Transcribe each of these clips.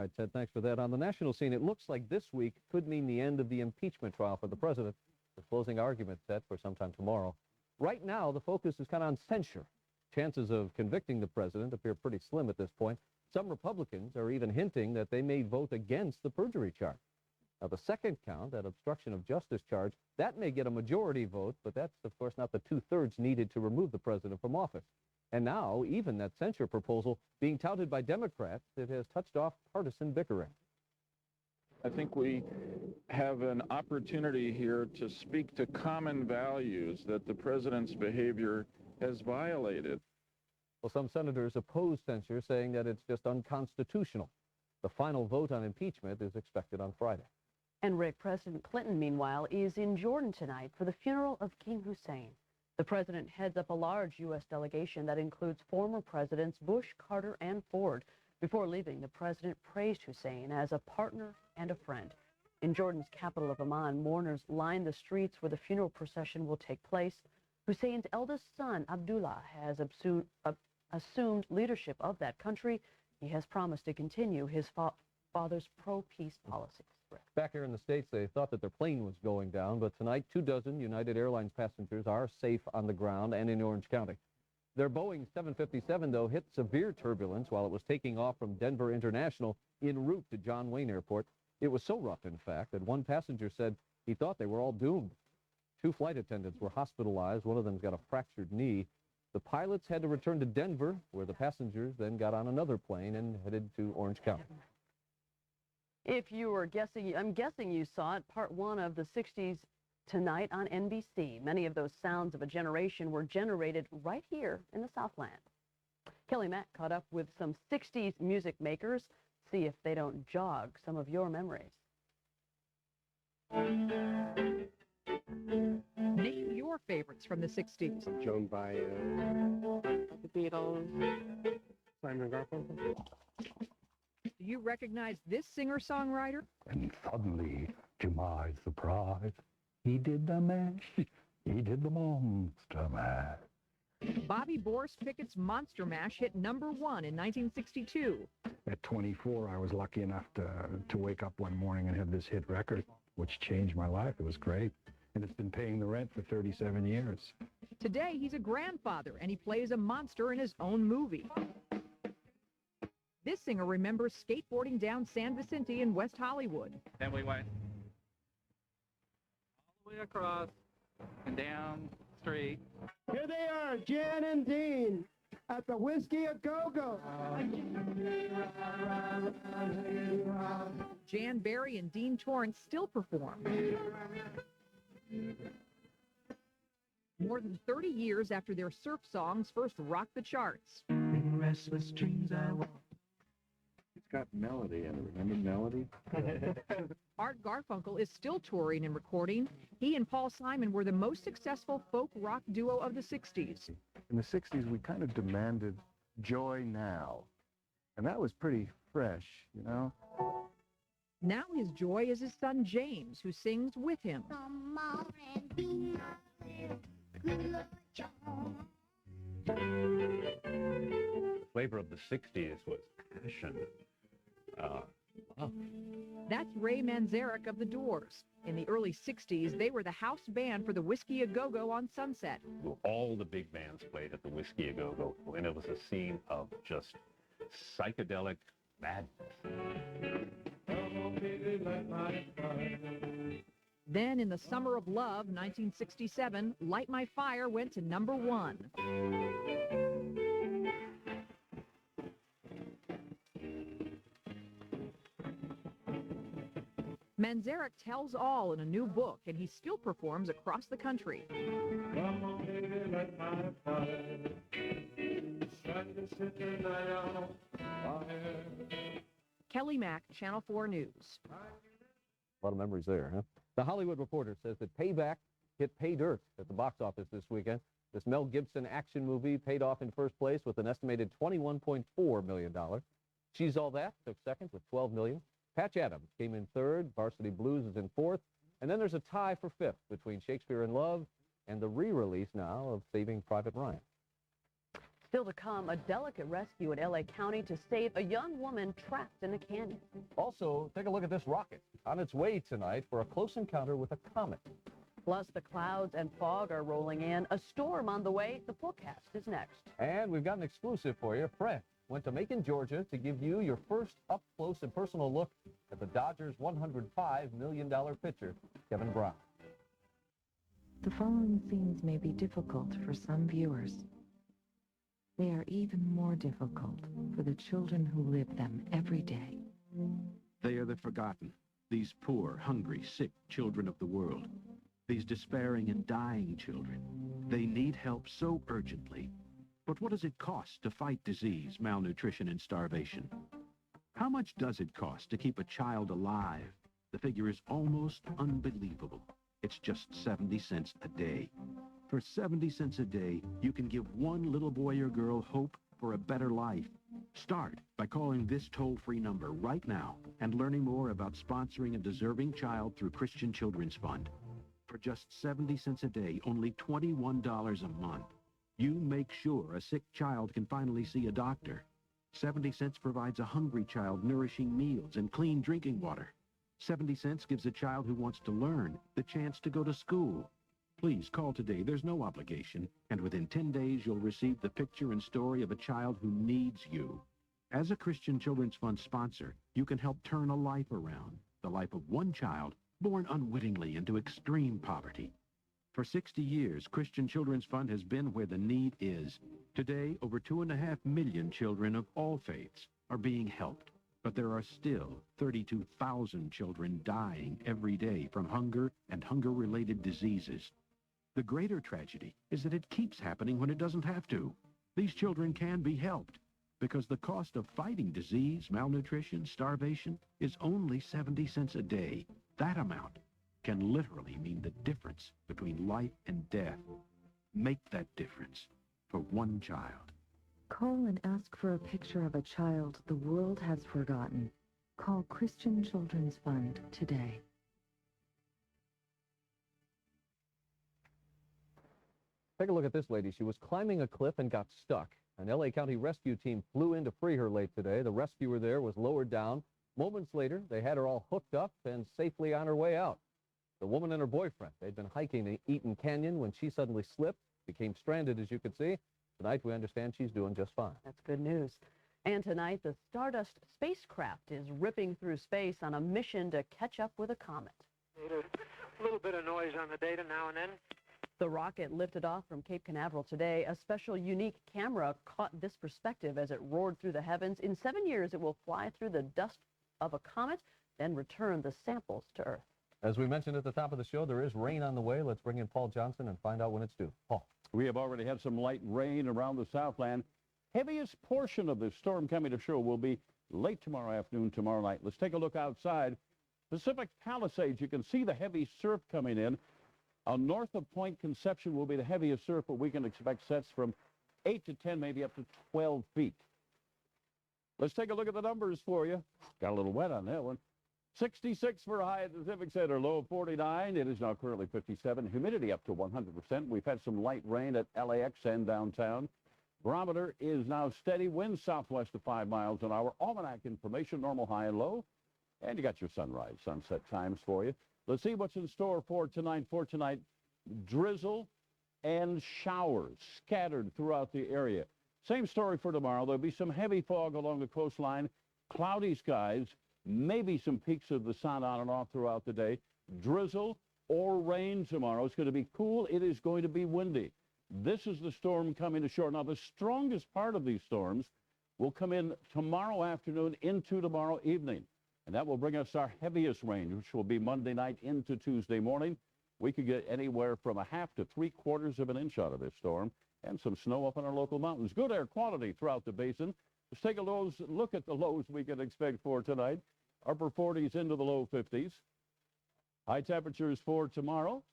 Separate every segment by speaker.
Speaker 1: All right, Ted, thanks for that. On the national scene, it looks like this week could mean the end of the impeachment trial for the president. The closing argument set for sometime tomorrow. Right now, the focus is kind of on censure. Chances of convicting the president appear pretty slim at this point. Some Republicans are even hinting that they may vote against the perjury charge. Now, the second count, that obstruction of justice charge, that may get a majority vote, but that's, of course, not the two-thirds needed to remove the president from office. And now, even that censure proposal being touted by Democrats, it has touched off partisan bickering.
Speaker 2: I think we have an opportunity here to speak to common values that the president's behavior has violated.
Speaker 1: Well, some senators oppose censure, saying that it's just unconstitutional. The final vote on impeachment is expected on Friday.
Speaker 3: And Rick, President Clinton, meanwhile, is in Jordan tonight for the funeral of King Hussein. The president heads up a large U.S. delegation that includes former presidents Bush, Carter, and Ford. Before leaving, the president praised Hussein as a partner and a friend. In Jordan's capital of Amman, mourners line the streets where the funeral procession will take place. Hussein's eldest son, Abdullah, has assumed leadership of that country. He has promised to continue his father's pro-peace policies.
Speaker 1: Back here in the States, they thought that their plane was going down, but tonight 24 United Airlines passengers are safe on the ground and in Orange County. Their Boeing 757, though, hit severe turbulence while it was taking off from Denver International en route to John Wayne Airport. It was so rough, in fact, that one passenger said he thought they were all doomed. 2 flight attendants were hospitalized. One of them's got a fractured knee. The pilots had to return to Denver, where the passengers then got on another plane and headed to Orange County.
Speaker 3: If you were guessing, I'm guessing you saw it, part 1 of the 60s tonight on NBC. Many of those sounds of a generation were generated right here in the Southland. Kelly Mack caught up with some 60s music makers. See if they don't jog some of your memories.
Speaker 4: Name your favorites from the 60s.
Speaker 5: Joan Baez,
Speaker 3: The Beatles.
Speaker 5: Simon Garfunkel.
Speaker 4: Do you recognize this singer-songwriter?
Speaker 6: And suddenly, to my surprise, he did the mash. He did the monster mash.
Speaker 4: Bobby Boris Pickett's Monster Mash hit #1 in 1962.
Speaker 6: At 24, I was lucky enough to wake up one morning and have this hit record, which changed my life. It was great. And it's been paying the rent for 37 years.
Speaker 4: Today, he's a grandfather, and he plays a monster in his own movie. This singer remembers skateboarding down San Vicente in West Hollywood.
Speaker 7: Then we went all the way across and down the street.
Speaker 8: Here they are, Jan and Dean, at the Whiskey A Go-Go.
Speaker 4: Jan Barry and Dean Torrance still perform. More than 30 years after their surf songs first rocked the charts.
Speaker 7: In restless dreams I walk.
Speaker 2: It's got melody in it. Remember melody?
Speaker 4: Art Garfunkel is still touring and recording. He and Paul Simon were the most successful folk rock duo of the 60s.
Speaker 5: In the 60s, we kind of demanded joy now. And that was pretty fresh, you know?
Speaker 4: Now his joy is his son James, who sings with him.
Speaker 9: The flavor of the 60s was passion, love.
Speaker 4: That's Ray Manzarek of The Doors. In the early 60s, they were the house band for the Whiskey A Go-Go on Sunset.
Speaker 9: All the big bands played at the Whiskey A Go-Go, and it was a scene of just psychedelic madness.
Speaker 4: Then, in the summer of love, 1967, Light My Fire went to #1. Manzarek tells all in a new book, and he still performs across the country.
Speaker 8: Come on, baby, light my fire. Trying to set the night on fire.
Speaker 4: Kelly Mack, Channel 4 News.
Speaker 1: A lot of memories there, huh? The Hollywood Reporter says that Payback hit pay dirt at the box office this weekend. This Mel Gibson action movie paid off in first place with an estimated $21.4 million. She's All That took second with $12 million. Patch Adams came in third. Varsity Blues is in fourth. And then there's a tie for fifth between Shakespeare in Love and the re-release now of Saving Private Ryan.
Speaker 3: Still to come, a delicate rescue in LA County to save a young woman trapped in a canyon.
Speaker 1: Also, take a look at this rocket on its way tonight for a close encounter with a comet.
Speaker 3: Plus, the clouds and fog are rolling in. A storm on the way. The forecast is next.
Speaker 1: And we've got an exclusive for you. Fred went to Macon, Georgia to give you your first up-close and personal look at the Dodgers' $105 million pitcher, Kevin Brown.
Speaker 10: The following scenes may be difficult for some viewers. They are even more difficult for the children who live them every day.
Speaker 11: They are the forgotten, these poor, hungry, sick children of the world. These despairing and dying children. They need help so urgently. But what does it cost to fight disease, malnutrition, and starvation? How much does it cost to keep a child alive? The figure is almost unbelievable. It's just 70 cents a day. For 70 cents a day, you can give one little boy or girl hope for a better life. Start by calling this toll-free number right now and learning more about sponsoring a deserving child through Christian Children's Fund. For just 70 cents a day, only $21 a month, you make sure a sick child can finally see a doctor. 70 cents provides a hungry child nourishing meals and clean drinking water. 70 cents gives a child who wants to learn the chance to go to school. Please call today. There's no obligation. And within 10 days, you'll receive the picture and story of a child who needs you. As a Christian Children's Fund sponsor, you can help turn a life around. The life of one child born unwittingly into extreme poverty. For 60 years, Christian Children's Fund has been where the need is. Today, over 2.5 million children of all faiths are being helped. But there are still 32,000 children dying every day from hunger and hunger-related diseases. The greater tragedy is that it keeps happening when it doesn't have to. These children can be helped because the cost of fighting disease, malnutrition, starvation is only 70 cents a day. That amount can literally mean the difference between life and death. Make that difference for one child.
Speaker 10: Call and ask for a picture of a child the world has forgotten. Call Christian Children's Fund today.
Speaker 1: Take a look at this lady. She was climbing a cliff and got stuck. An LA County rescue team flew in to free her late today. The rescuer there was lowered down. Moments later, they had her all hooked up and safely on her way out. The woman and her boyfriend, they'd been hiking in Eaton Canyon when she suddenly slipped, became stranded, as you can see. Tonight, we understand she's doing just fine.
Speaker 3: That's good news. And tonight, the Stardust spacecraft is ripping through space on a mission to catch up with a comet.
Speaker 12: A little bit of noise on the data now and then.
Speaker 3: The rocket lifted off from Cape Canaveral today. A special, unique camera caught this perspective as it roared through the heavens. In 7 years, it will fly through the dust of a comet, then return the samples to Earth.
Speaker 1: As we mentioned at the top of the show, there is rain on the way. Let's bring in Paul Johnson and find out when it's due. Paul.
Speaker 13: We have already had some light rain around the Southland. Heaviest portion of the storm coming to shore will be late tomorrow afternoon, tomorrow night. Let's take a look outside. Pacific Palisades, you can see the heavy surf coming in. North of Point Conception will be the heaviest surf, but we can expect sets from 8 to 10, maybe up to 12 feet. Let's take a look at the numbers for you. Got a little wet on that one. 66 for a high at the Civic Center, low of 49. It is now currently 57. Humidity up to 100%. We've had some light rain at LAX and downtown. Barometer is now steady. Wind southwest of 5 miles an hour. Almanac information, normal high and low. And you got your sunrise, sunset times for you. Let's see what's in store for tonight. Drizzle and showers scattered throughout the area. Same story for tomorrow. There'll be some heavy fog along the coastline, cloudy skies, maybe some peaks of the sun on and off throughout the day. Drizzle or rain tomorrow. It's going to be cool. It is going to be windy. This is the storm coming to shore. Now, the strongest part of these storms will come in tomorrow afternoon into tomorrow evening. And that will bring us our heaviest rain, which will be Monday night into Tuesday morning. We could get anywhere from a half to 3/4 of an inch out of this storm and some snow up in our local mountains. Good air quality throughout the basin. Let's take a look at the lows we can expect for tonight. Upper 40s into the low 50s. High temperatures for tomorrow.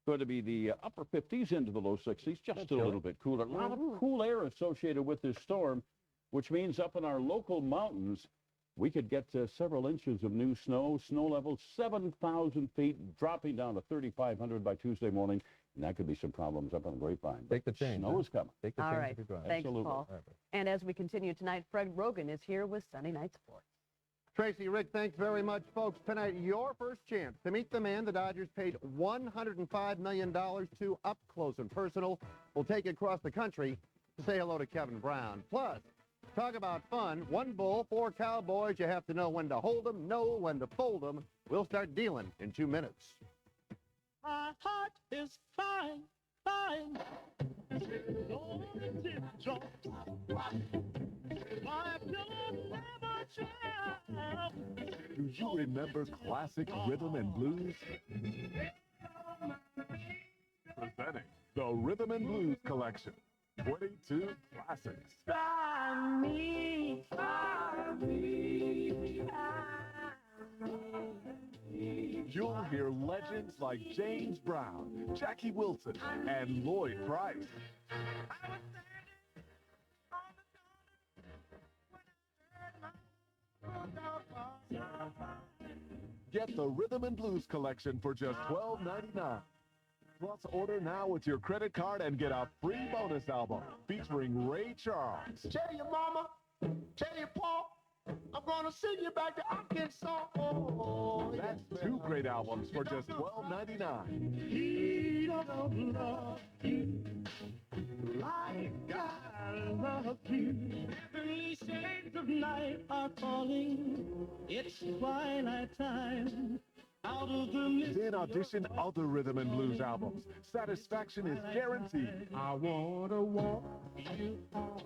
Speaker 13: Going to be the upper 50s into the low 60s, just a little bit cooler. A lot of cool air associated with this storm, which means up in our local mountains, we could get several inches of new snow. Snow level 7,000 feet, dropping down to 3,500 by Tuesday morning. And that could be some problems up on the Grapevine.
Speaker 1: Take the change.
Speaker 13: Snow is coming.
Speaker 1: Take the
Speaker 3: All
Speaker 1: change
Speaker 3: right.
Speaker 1: if you drive.
Speaker 3: Thanks,
Speaker 13: Absolutely.
Speaker 3: Paul. And as we continue tonight, Fred Rogan is here with Sunday Night Sports.
Speaker 14: Tracy, Rick, thanks very much, folks. Tonight, your first chance to meet the man the Dodgers paid $105 million to up close and personal. We'll take you across the country to say hello to Kevin Brown. Plus, talk about fun. 1 bull, 4 cowboys. You have to know when to hold them, know when to fold them. We'll start dealing in 2 minutes.
Speaker 8: My heart is fine, fine.
Speaker 15: Do you remember classic rhythm and blues? Presenting the Rhythm and Blues Collection. 22 classics.
Speaker 8: Fly me, fly me,
Speaker 15: You'll hear legends like James Brown, Jackie Wilson, and Lloyd Price. Get the Rhythm and Blues Collection for just $12.99. Plus, order now with your credit card and get a free bonus album featuring Ray Charles.
Speaker 8: Tell your mama, tell your pa, I'm gonna send you back to Arkansas. Oh,
Speaker 15: That's 2 great albums for just $12.99.
Speaker 8: He don't love you like I love you. Every shades of night are calling. It's twilight time. Out of the
Speaker 15: Then audition other rhythm and blues albums. Satisfaction is guaranteed.
Speaker 8: I wanna walk you home.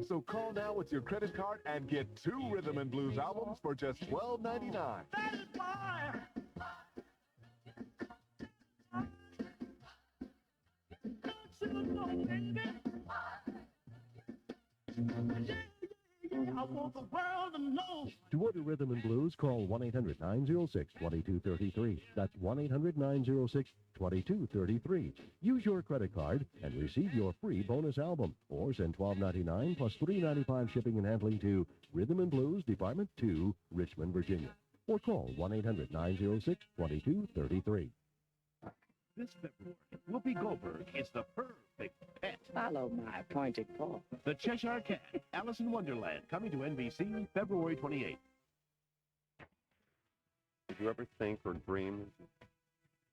Speaker 15: So call now with your credit card and get 2 rhythm and blues albums for just $12.99.
Speaker 8: That is why. Don't you know, baby? I want the world to know.
Speaker 16: To order Rhythm and Blues, call 1-800-906-2233. That's 1-800-906-2233. Use your credit card and receive your free bonus album. Or send $12.99 plus $3.95 shipping and handling to Rhythm and Blues, Department 2, Richmond, Virginia. Or call 1-800-906-2233.
Speaker 17: This February, Whoopi Goldberg is the perfect pet.
Speaker 18: Follow my pointed paw.
Speaker 17: The Cheshire Cat, Alice in Wonderland, coming to NBC February 28th.
Speaker 19: Did you ever think or dream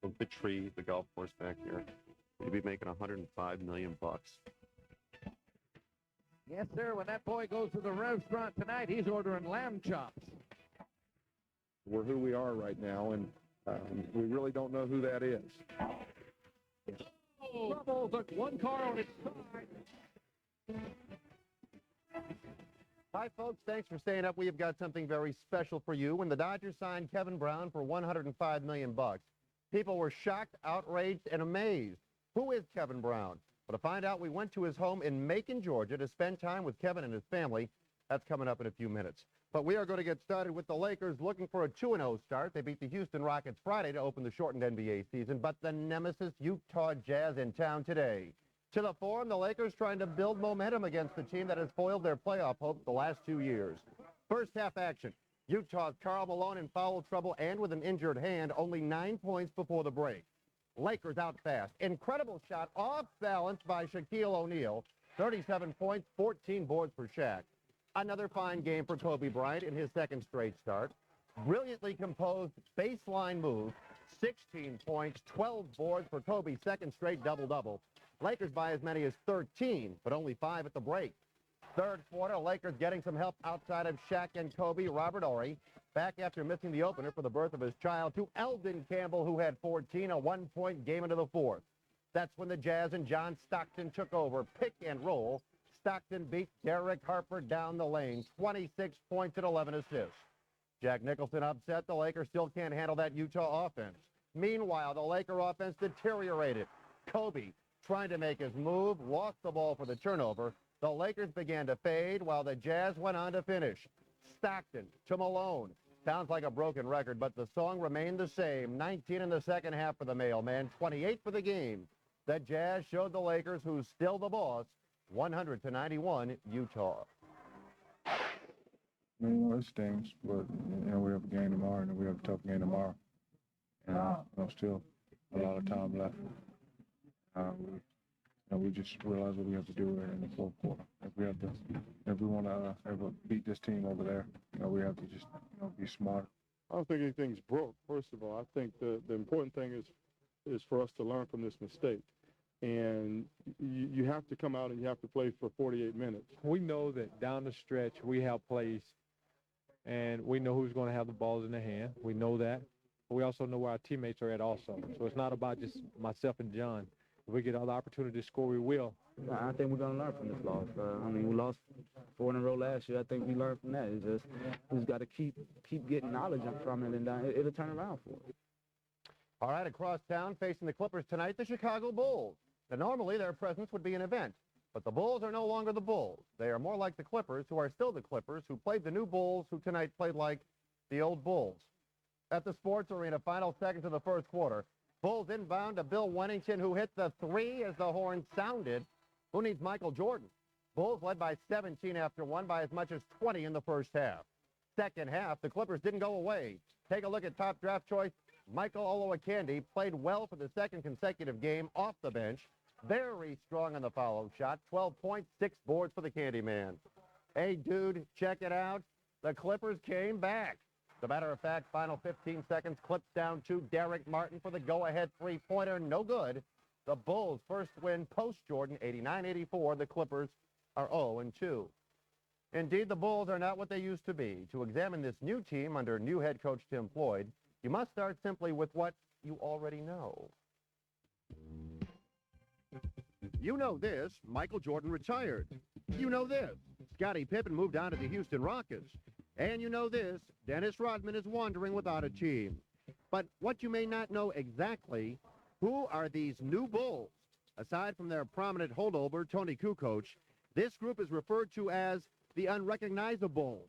Speaker 19: of the tree, the golf course back here? You'd be making $105 million.
Speaker 20: Yes, sir. When that boy goes to the restaurant tonight, he's ordering lamb chops.
Speaker 2: We're who we are right now, and we really don't know who that is.
Speaker 20: Trouble took 1 car on its side.
Speaker 14: Hi, folks. Thanks for staying up. We have got something very special for you. When the Dodgers signed Kevin Brown for $105 million, people were shocked, outraged, and amazed. Who is Kevin Brown? Well, to find out, we went to his home in Macon, Georgia, to spend time with Kevin and his family. That's coming up in a few minutes. But we are going to get started with the Lakers looking for a 2-0 start. They beat the Houston Rockets Friday to open the shortened NBA season, but the nemesis Utah Jazz in town today. To the Forum, the Lakers trying to build momentum against the team that has foiled their playoff hopes the last 2 years. First half action. Utah's Karl Malone in foul trouble and with an injured hand, only 9 points before the break. Lakers out fast. Incredible shot off balance by Shaquille O'Neal. 37 points, 14 boards for Shaq. Another fine game for Kobe Bryant in his second straight start. Brilliantly composed baseline move. 16 points, 12 boards for Kobe's second straight double-double. Lakers by as many as 13, but only 5 at the break. Third quarter, Lakers getting some help outside of Shaq and Kobe. Robert Horry back after missing the opener for the birth of his child to Eldon Campbell, who had 14, a 1-point game into the fourth. That's when the Jazz and John Stockton took over. Pick and roll. Stockton beat Derek Harper down the lane. 26 points and 11 assists. Jack Nicholson upset. The Lakers still can't handle that Utah offense. Meanwhile, the Laker offense deteriorated. Kobe, trying to make his move, lost the ball for the turnover. The Lakers began to fade while the Jazz went on to finish. Stockton to Malone. Sounds like a broken record, but the song remained the same. 19 in the second half for the mailman, 28 for the game. The Jazz showed the Lakers who's still the boss. 100-91, Utah.
Speaker 2: It stings, but we have a game tomorrow, and we have a tough game tomorrow. And still a lot of time left.
Speaker 21: We just realized what we have to do in the fourth quarter. If we want to ever beat this team over there, we have to just be smart.
Speaker 22: I don't think anything's broke. First of all, I think the important thing is for us to learn from this mistake. And you have to come out and you have to play for 48 minutes.
Speaker 23: We know that down the stretch we have plays, and we know who's going to have the balls in their hand. We know that. But we also know where our teammates are at also. So it's not about just myself and John. If we get other opportunities to score, we will.
Speaker 24: I think we're going to learn from this loss. We lost 4 in a row last year. I think we learned from that. It's just we just got to keep getting knowledge from it, and it'll turn around for us.
Speaker 14: All right, across town, facing the Clippers tonight, the Chicago Bulls. Now, normally their presence would be an event, but the Bulls are no longer the Bulls. They are more like the Clippers, who are still the Clippers, who played the new Bulls, who tonight played like the old Bulls. At the Sports Arena, final seconds of the first quarter, Bulls inbound to Bill Wennington, who hit the three as the horn sounded. Who needs Michael Jordan? Bulls led by 17 after one, by as much as 20 in the first half. Second half, the Clippers didn't go away. Take a look at top draft choice. Michael Olowokandi played well for the second consecutive game off the bench. Very strong on the follow shot. 12 points, 6 boards for the Candyman. Hey, dude, check it out. The Clippers came back. As a matter of fact, final 15 seconds, Clips down to Derek Martin for the go-ahead three-pointer. No good. The Bulls' first win post-Jordan, 89-84. The Clippers are 0-2. Indeed, the Bulls are not what they used to be. To examine this new team under new head coach Tim Floyd, you must start simply with what you already know. You know this, Michael Jordan retired. You know this, Scottie Pippen moved on to the Houston Rockets. And you know this, Dennis Rodman is wandering without a team. But what you may not know exactly, who are these new Bulls? Aside from their prominent holdover, Tony Kukoc, this group is referred to as the unrecognizable.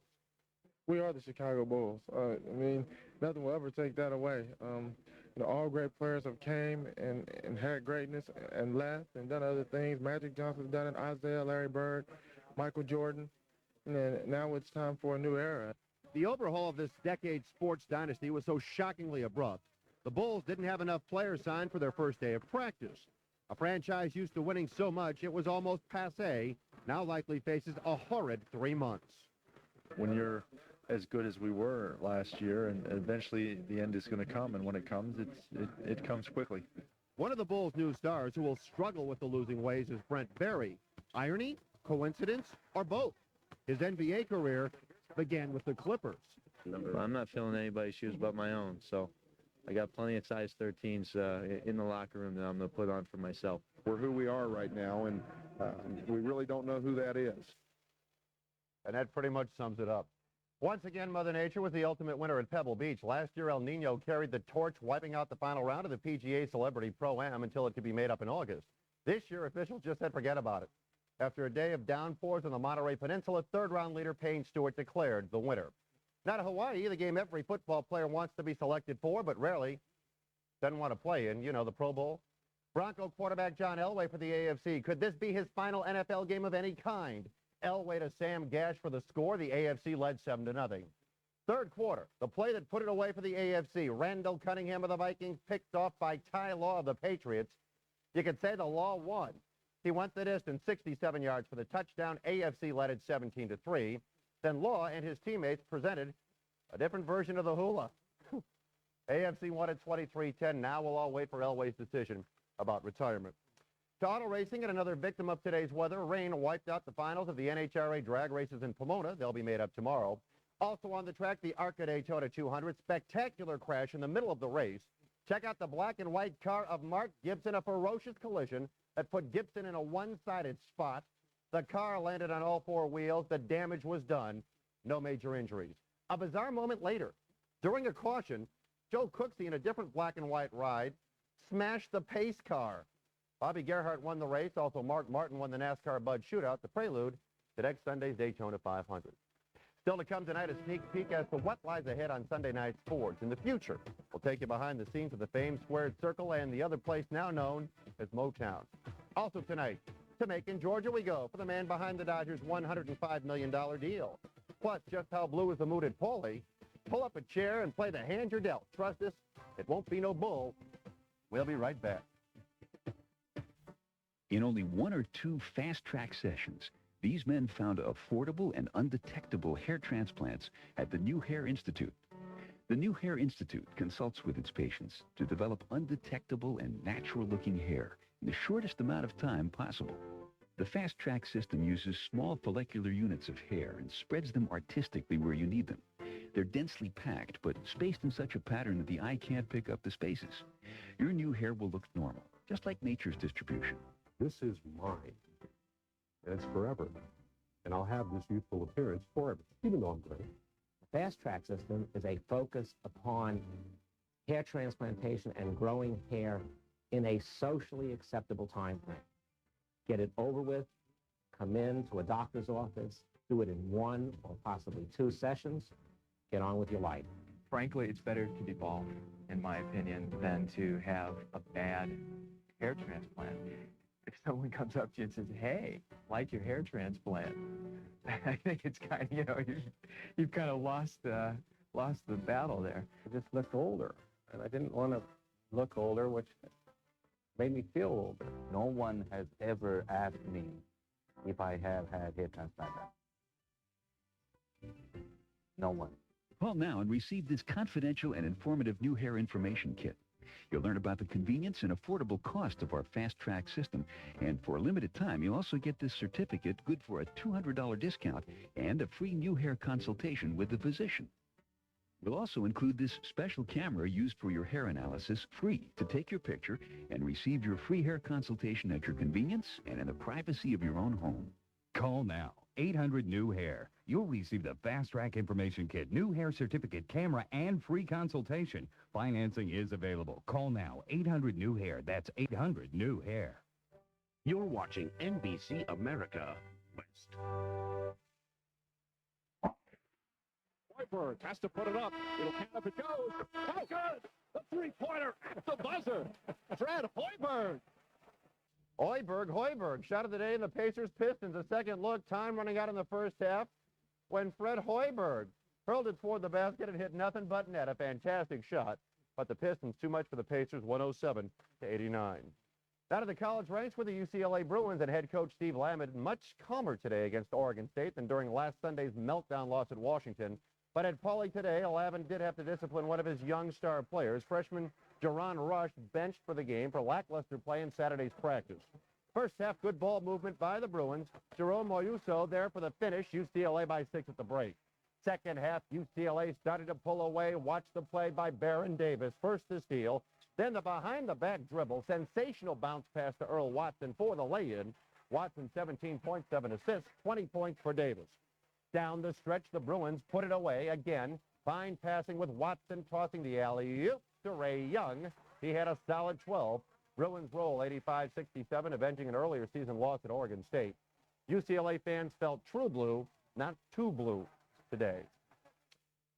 Speaker 21: We are the Chicago Bulls. Nothing will ever take that away. All great players have came and had greatness and left and done other things. Magic Johnson's done it, Isaiah, Larry Bird, Michael Jordan. And now it's time for a new era.
Speaker 14: The overhaul of this decade's sports dynasty was so shockingly abrupt. The Bulls didn't have enough players signed for their first day of practice. A franchise used to winning so much it was almost passé, now likely faces a horrid 3 months.
Speaker 25: When you're as good as we were last year, and eventually the end is going to come, and when it comes, it comes quickly.
Speaker 14: One of the Bulls' new stars who will struggle with the losing ways is Brent Berry. Irony, coincidence, or both? His NBA career began with the Clippers.
Speaker 26: I'm not filling anybody's shoes but my own, so I got plenty of size 13s in the locker room that I'm going to put on for myself.
Speaker 27: We're who we are right now, and we really don't know who that is.
Speaker 14: And that pretty much sums it up. Once again, Mother Nature was the ultimate winner at Pebble Beach. Last year, El Nino carried the torch, wiping out the final round of the PGA Celebrity Pro-Am until it could be made up in August. This year, officials just said forget about it. After a day of downpours on the Monterey Peninsula, third-round leader Payne Stewart declared the winner. Not Hawaii, the game every football player wants to be selected for, but rarely doesn't want to play in, the Pro Bowl. Bronco quarterback John Elway for the AFC. Could this be his final NFL game of any kind? Elway to Sam Gash for the score. The AFC led 7-0. Third quarter, the play that put it away for the AFC. Randall Cunningham of the Vikings picked off by Ty Law of the Patriots. You could say the Law won. He went the distance, 67 yards for the touchdown. AFC led it 17-3. Then Law and his teammates presented a different version of the hula. AFC won at 23-10. Now we'll all wait for Elway's decision about retirement. To auto racing, and another victim of today's weather, rain wiped out the finals of the NHRA drag races in Pomona. They'll be made up tomorrow. Also on the track, the ARCA Daytona 200. Spectacular crash in the middle of the race. Check out the black and white car of Mark Gibson, a ferocious collision that put Gibson in a one-sided spot. The car landed on all 4 wheels. The damage was done. No major injuries. A bizarre moment later. During a caution, Joe Cooksey, in a different black and white ride, smashed the pace car. Bobby Gerhart won the race. Also, Mark Martin won the NASCAR Bud Shootout, the prelude to next Sunday's Daytona 500. Still to come tonight, a sneak peek as to what lies ahead on Sunday night sports. In the future, we'll take you behind the scenes of the famed Squared Circle and the other place now known as Motown. Also tonight, to Macon, Georgia we go for the man behind the Dodgers' $105 million deal. Plus, just how blue is the mood at Paulie? Pull up a chair and play the hand you're dealt. Trust us, it won't be no bull. We'll be right back.
Speaker 4: In only 1 or 2 fast-track sessions, these men found affordable and undetectable hair transplants at the New Hair Institute. The New Hair Institute consults with its patients to develop undetectable and natural-looking hair in the shortest amount of time possible. The fast-track system uses small follicular units of hair and spreads them artistically where you need them. They're densely packed, but spaced in such a pattern that the eye can't pick up the spaces. Your new hair will look normal, just like nature's distribution.
Speaker 5: This is mine, and it's forever. And I'll have this youthful appearance forever, even though I'm gray.
Speaker 6: The Fast Track system is a focus upon hair transplantation and growing hair in a socially acceptable time frame. Get it over with, come in to a doctor's office, do it in 1 or possibly 2 sessions, get on with your life.
Speaker 7: Frankly, it's better to be bald, in my opinion, than to have a bad hair transplant. If someone comes up to you and says, hey, like your hair transplant, I think it's kind of, you've kind of lost the battle there.
Speaker 5: I just looked older, and I didn't want to look older, which made me feel older.
Speaker 9: No one has ever asked me if I have had hair transplant. No one.
Speaker 4: Call now and receive this confidential and informative new hair information kit. You'll learn about the convenience and affordable cost of our Fast Track system. And for a limited time, you'll also get this certificate good for a $200 discount and a free new hair consultation with the physician. We'll also include this special camera used for your hair analysis free to take your picture and receive your free hair consultation at your convenience and in the privacy of your own home.
Speaker 10: Call now. 800-NEW-HAIR. You'll receive the Fast Track Information Kit, new hair certificate, camera, and free consultation. Financing is available. Call now. 800-NEW-HAIR. That's 800-NEW-HAIR.
Speaker 17: You're watching NBC America West.
Speaker 15: Hoiberg has to put it up. It'll count if it goes. Oh, good! The three-pointer at the buzzer. Fred Hoiberg.
Speaker 14: Hoiberg, shot of the day in the Pacers Pistons. A second look, time running out in the first half when Fred Hoiberg hurled it toward the basket and hit nothing but net. A fantastic shot, but the Pistons too much for the Pacers, 107-89. Out of the college ranks were the UCLA Bruins, and head coach Steve Lamont much calmer today against Oregon State than during last Sunday's meltdown loss at Washington. But at Pauley today, Lamont did have to discipline one of his young star players. Freshman Jerron Rush benched for the game for lackluster play in Saturday's practice. First half, good ball movement by the Bruins. Jerome Moyuso there for the finish. UCLA by 6 at the break. Second half, UCLA started to pull away. Watch the play by Barron Davis. First the steal, then the behind-the-back dribble. Sensational bounce pass to Earl Watson for the lay-in. Watson 17 points, 7 assists, 20 points for Davis. Down the stretch, the Bruins put it away again. Fine passing with Watson tossing the alley-oop to Ray Young. He had a solid 12. Bruins roll 85-67, avenging an earlier season loss at Oregon State. UCLA fans felt true blue, not too blue today.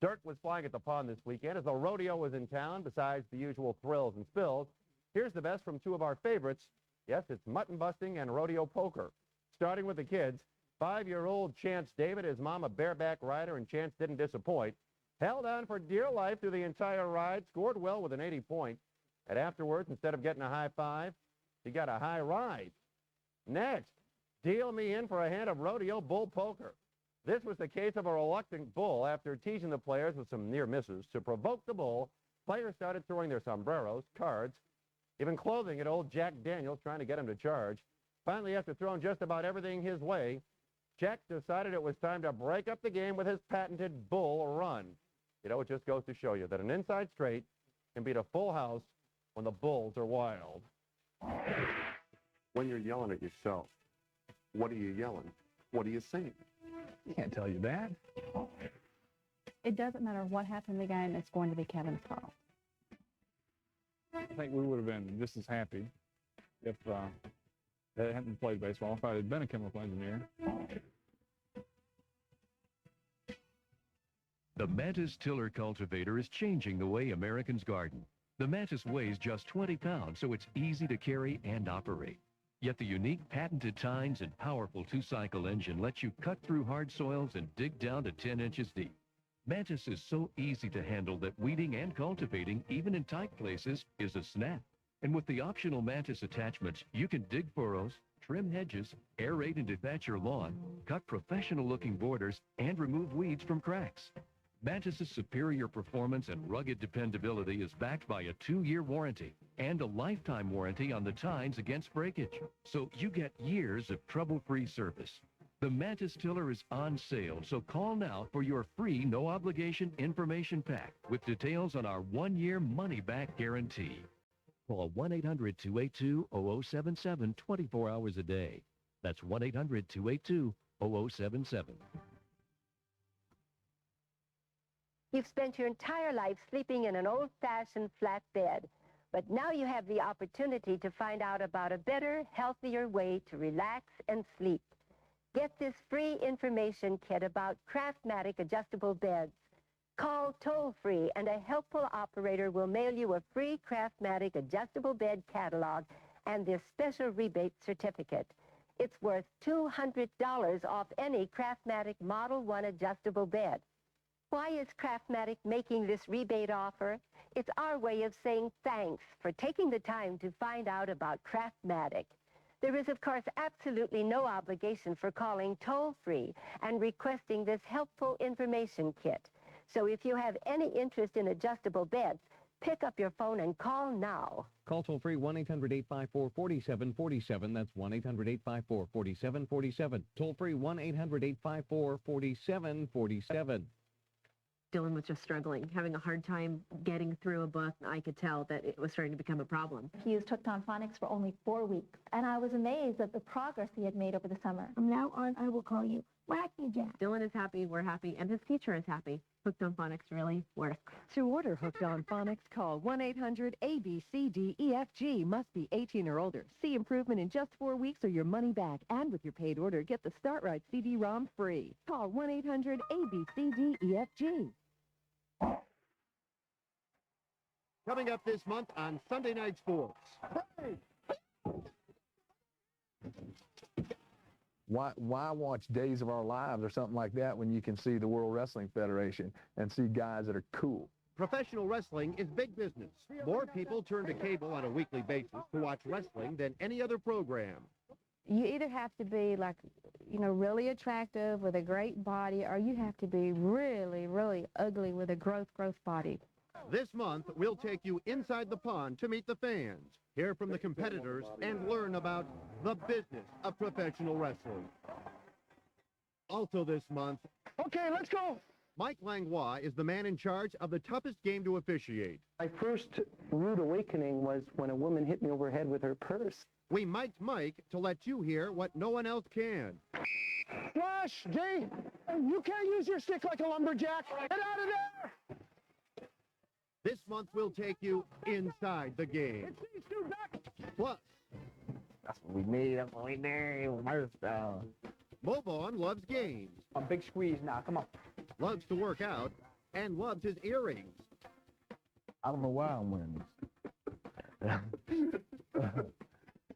Speaker 14: Dirt was flying at the pond this weekend as the rodeo was in town, besides the usual thrills and spills. Here's the best from 2 of our favorites. Yes, it's mutton busting and rodeo poker. Starting with the kids, 5-year-old Chance David, his mom a bareback rider, and Chance didn't disappoint. Held on for dear life through the entire ride, scored well with an 80-point. And afterwards, instead of getting a high five, he got a high ride. Next, deal me in for a hand of rodeo bull poker. This was the case of a reluctant bull. After teasing the players with some near misses, to provoke the bull, players started throwing their sombreros, cards, even clothing at old Jack Daniels, trying to get him to charge. Finally, after throwing just about everything his way, Jack decided it was time to break up the game with his patented bull run. You know, it just goes to show you that an inside straight can beat a full house when the bulls are wild.
Speaker 27: When you're yelling at yourself, what are you yelling? What are you saying?
Speaker 11: Can't tell you that.
Speaker 28: It doesn't matter what happened in the game, it's going to be Kevin's fault.
Speaker 23: I think we would have been just as happy if they hadn't played baseball, if I had been a chemical engineer.
Speaker 29: The Mantis tiller cultivator is changing the way Americans garden. The Mantis weighs just 20 pounds, so it's easy to carry and operate. Yet the unique patented tines and powerful 2-cycle engine lets you cut through hard soils and dig down to 10 inches deep. Mantis is so easy to handle that weeding and cultivating, even in tight places, is a snap. And with the optional Mantis attachments, you can dig furrows, trim hedges, aerate and dethatch your lawn, cut professional-looking borders, and remove weeds from cracks. Mantis's superior performance and rugged dependability is backed by a 2-year warranty and a lifetime warranty on the tines against breakage. So you get years of trouble-free service. The Mantis tiller is on sale, so call now for your free no-obligation information pack with details on our 1-year money-back guarantee. Call 1-800-282-0077 24 hours a day. That's 1-800-282-0077.
Speaker 1: You've spent your entire life sleeping in an old-fashioned flat bed, but now you have the opportunity to find out about a better, healthier way to relax and sleep. Get this free information kit about Craftmatic adjustable beds. Call toll-free and a helpful operator will mail you a free Craftmatic adjustable bed catalog and this special rebate certificate. It's worth $200 off any Craftmatic Model 1 adjustable bed. Why is Craftmatic making this rebate offer? It's our way of saying thanks for taking the time to find out about Craftmatic. There is, of course, absolutely no obligation for calling toll-free and requesting this helpful information kit. So if you have any interest in adjustable beds, pick up your phone and call now.
Speaker 3: Call toll-free 1-800-854-4747. That's 1-800-854-4747. Toll-free 1-800-854-4747.
Speaker 8: Dylan was just struggling, having a hard time getting through a book. I could tell that it was starting to become a problem.
Speaker 28: He used Hooked on Phonics for only 4 weeks, and I was amazed at the progress he had made over the summer.
Speaker 8: From now on, I will call you Wacky Jack. Dylan is happy, we're happy, and his teacher is happy. Hooked on Phonics really works.
Speaker 12: To order Hooked on Phonics, call 1-800-ABCDEFG. Must be 18 or older. See improvement in just 4 weeks or your money back. And with your paid order, get the Start Right CD-ROM free. Call 1-800-ABCDEFG.
Speaker 14: Coming up this month on Sunday Night Sports.
Speaker 13: Why watch Days of Our Lives or something like that when you can see the World Wrestling Federation and see guys that are cool?
Speaker 14: Professional wrestling is big business. More people turn to cable on a weekly basis to watch wrestling than any other program.
Speaker 28: You either have to be like, really attractive with a great body, or you have to be really, really ugly with a gross body.
Speaker 14: This month, we'll take you inside the pond to meet the fans, hear from the competitors, and learn about the business of professional wrestling. Also this month...
Speaker 16: Okay, let's go!
Speaker 14: Mike Langlois is the man in charge of the toughest game to officiate.
Speaker 16: My first rude awakening was when a woman hit me over the head with her purse.
Speaker 14: We mic'd Mike to let you hear what no one else can.
Speaker 16: Flash, Jay, you can't use your stick like a lumberjack. Get out of there!
Speaker 14: This month, we'll take you inside the game. Plus,
Speaker 6: that's what we need. That's what we need.
Speaker 14: Vaughn loves games.
Speaker 16: A big squeeze now. Come on.
Speaker 14: Loves to work out and loves his earrings.
Speaker 9: I don't know why I'm wearing this.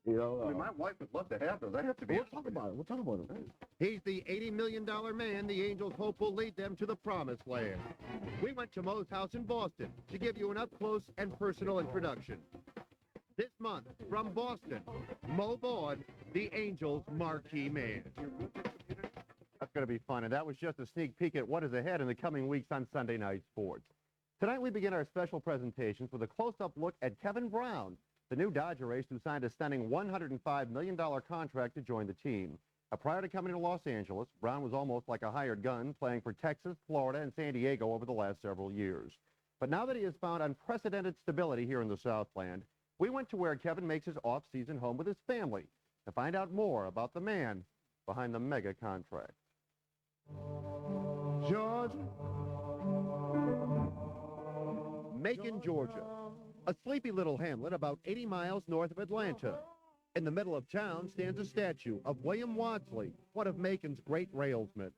Speaker 27: My wife would love to have those. I have to be.
Speaker 9: We'll talk about it.
Speaker 14: He's the $80 million man the Angels hope will lead them to the promised land. We went to Mo's house in Boston to give you an up-close and personal introduction. This month, from Boston, Mo Vaughn, the Angels' marquee man. That's going to be fun, and that was just a sneak peek at what is ahead in the coming weeks on Sunday Night Sports. Tonight, we begin our special presentations with a close-up look at Kevin Brown, the new Dodger ace who signed a stunning $105 million contract to join the team. Prior to coming to Los Angeles, Brown was almost like a hired gun, playing for Texas, Florida, and San Diego over the last several years. But now that he has found unprecedented stability here in the Southland, we went to where Kevin makes his off-season home with his family to find out more about the man behind the mega contract. Georgia. Macon, Georgia. A sleepy little hamlet about 80 miles north of Atlanta. In the middle of town stands a statue of William Wadsley, one of Macon's great railsmen.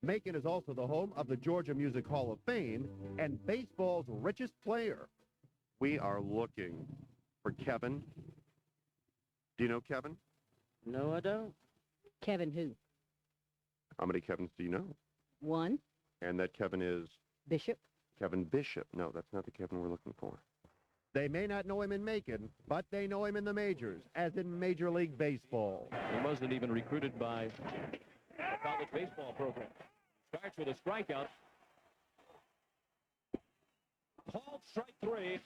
Speaker 14: Macon is also the home of the Georgia Music Hall of Fame and baseball's richest player. We are looking for Kevin. Do you know Kevin?
Speaker 18: No, I don't. Kevin who?
Speaker 14: How many Kevins do you know?
Speaker 18: One.
Speaker 14: And that Kevin is?
Speaker 12: Bishop?
Speaker 5: Kevin Bishop. No, that's not the Kevin we're looking for.
Speaker 14: They may not know him in Macon, but they know him in the majors, as in Major League Baseball.
Speaker 2: He wasn't even recruited by the college baseball program. Starts with a strikeout. Called strike three.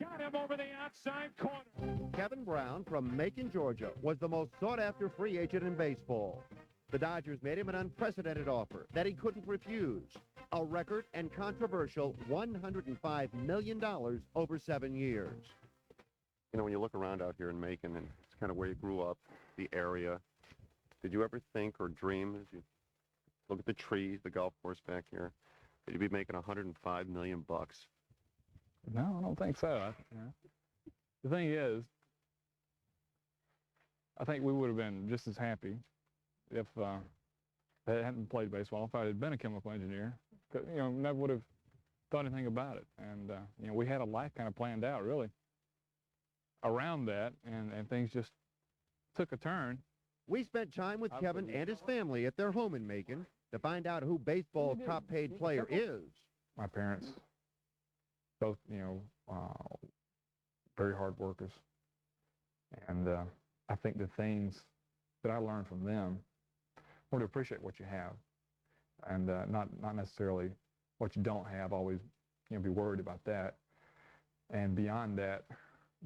Speaker 2: Got him over the outside corner.
Speaker 14: Kevin Brown from Macon, Georgia, was the most sought-after free agent in baseball. The Dodgers made him an unprecedented offer that he couldn't refuse. A record and controversial $105 million over 7 years.
Speaker 5: You know, when you look around out here in Macon, and it's kind of where you grew up, the area, did you ever think or dream, as you look at the trees, the golf course back here, that you'd be making $105 million bucks?
Speaker 11: No, I don't think so. The thing is, I think we would have been just as happy if I hadn't played baseball, if I had been a chemical engineer. You know, never would have thought anything about it. And, you know, we had a life kind of planned out, really, around that, and things just took a turn.
Speaker 14: We spent time with Kevin and his family at their home in Macon to find out who baseball's top-paid player is.
Speaker 11: My parents, both, you know, very hard workers. And I think the things that I learned from them were to appreciate what you have, and not necessarily what you don't have, always, you know, be worried about that. And beyond that,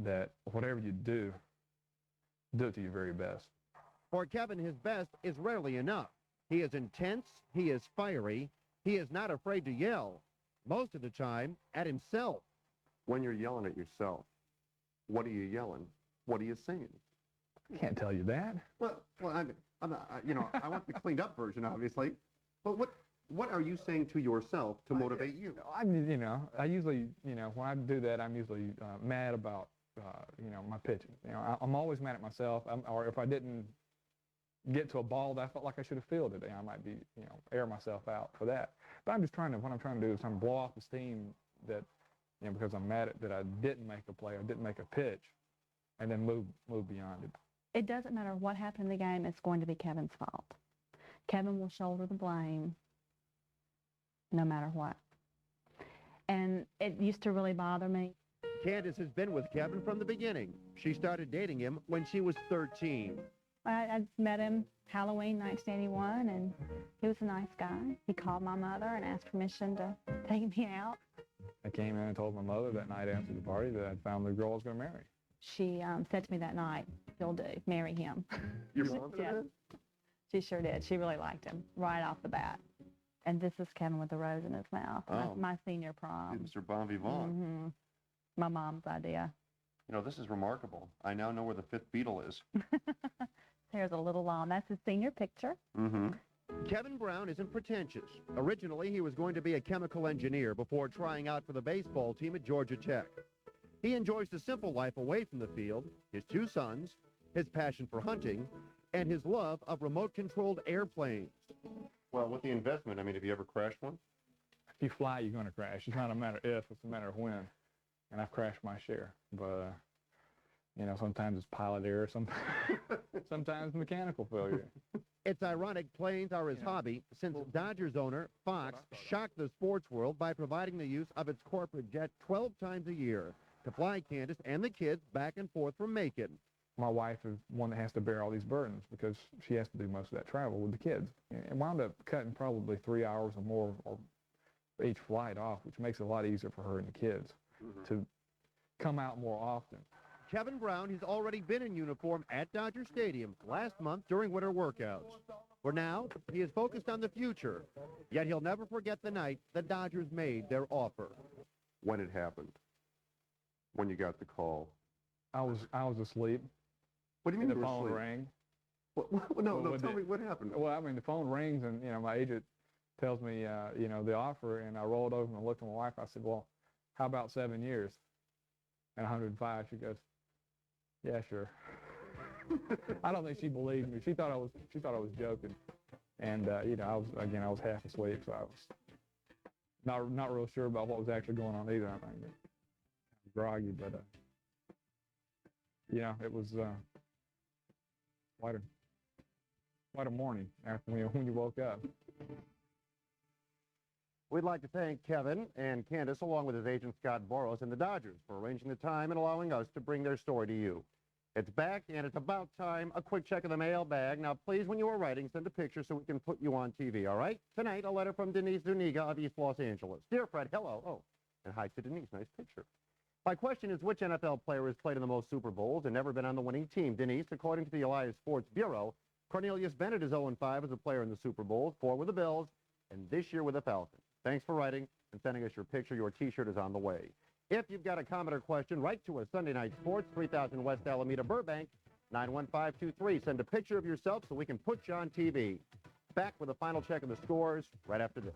Speaker 11: that whatever you do it to your very best.
Speaker 14: For Kevin, his best is rarely enough. He is intense, he is fiery, he is not afraid to yell, most of the time at himself.
Speaker 5: When you're yelling at yourself, what are you yelling? What are you saying?
Speaker 11: I can't tell you that.
Speaker 5: Well, I'm not, you know, I want the cleaned up version, obviously. But what are you saying to yourself to motivate you?
Speaker 11: You know, I usually, you know, when I do that, I'm usually mad about, you know, my pitching. You know, I'm always mad at myself. Or if I didn't get to a ball that I felt like I should have fielded, I might be, you know, air myself out for that. But I'm just what I'm trying to do is I'm blow off the steam that, you know, because I'm mad at that I didn't make a play, I didn't make a pitch, and then move beyond it.
Speaker 3: It doesn't matter what happened in the game, it's going to be Kevin's fault. Kevin will shoulder the blame no matter what. And it used to really bother me.
Speaker 14: Candace has been with Kevin from the beginning. She started dating him when she was 13.
Speaker 3: I met him Halloween 1981, and he was a nice guy. He called my mother and asked permission to take me out.
Speaker 11: I came in and told my mother that night after the party that I'd found the girl I was going to marry.
Speaker 3: She said to me that night, "You'll do, marry him."
Speaker 5: Your mom said that?
Speaker 3: She sure did. She really liked him right off the bat. And this is Kevin with the rose in his mouth.
Speaker 5: Oh.
Speaker 3: My senior prom.
Speaker 5: Mr. Bon Vivant.
Speaker 3: Mm-hmm. My mom's idea.
Speaker 5: You know, this is remarkable. I now know where the fifth Beatle is.
Speaker 3: There's a little lawn. That's his senior picture.
Speaker 5: Mm-hmm.
Speaker 14: Kevin Brown isn't pretentious. Originally, he was going to be a chemical engineer before trying out for the baseball team at Georgia Tech. He enjoys the simple life away from the field, his 2 sons, his passion for hunting, and his love of remote-controlled airplanes.
Speaker 5: Well, with the investment, I mean, have you ever crashed one?
Speaker 11: If you fly, you're going to crash. It's not a matter if, it's a matter of when. And I've crashed my share. But, you know, sometimes it's pilot error, sometimes mechanical failure.
Speaker 14: It's ironic planes are his hobby, since Dodgers owner Fox shocked the sports world by providing the use of its corporate jet 12 times a year to fly Candace and the kids back and forth from Macon.
Speaker 11: My wife is one that has to bear all these burdens because she has to do most of that travel with the kids. And wound up cutting probably 3 hours or more or each flight off, which makes it a lot easier for her and the kids to come out more often.
Speaker 14: Kevin Brown has already been in uniform at Dodger Stadium last month during winter workouts. For now, he is focused on the future, yet he'll never forget the night the Dodgers made their offer.
Speaker 5: When it happened? When you got the call?
Speaker 11: I was asleep.
Speaker 5: What do you mean
Speaker 11: the
Speaker 5: you were
Speaker 11: phone
Speaker 5: asleep?
Speaker 11: rang.
Speaker 5: No, tell me what happened.
Speaker 11: Well, I mean, the phone rings and, you know, my agent tells me, you know, the offer, and I rolled over and looked at my wife. I said, well, how about 7 years and 105? She goes, yeah, sure. I don't think she believed me. She thought I was joking. And, you know, I was half asleep, so I was not real sure about what was actually going on either. I think groggy, but, you know, it was quite a morning after when you woke up.
Speaker 14: We'd like to thank Kevin and Candace, along with his agent Scott Boros and the Dodgers, for arranging the time and allowing us to bring their story to you. It's back, and it's about time. A quick check of the mailbag. Now, please, when you are writing, send a picture so we can put you on TV, all right? Tonight, a letter from Denise Zuniga of East Los Angeles. Dear Fred, hello. Oh, and hi to Denise. Nice picture. My question is, which NFL player has played in the most Super Bowls and never been on the winning team? Denise, according to the Elias Sports Bureau, Cornelius Bennett is 0-5 as a player in the Super Bowls, 4 with the Bills, and this year with the Falcons. Thanks for writing and sending us your picture. Your T-shirt is on the way. If you've got a comment or question, write to us, Sunday Night Sports, 3000 West Alameda, Burbank, 91523. Send a picture of yourself so we can put you on TV. Back with a final check of the scores right after this.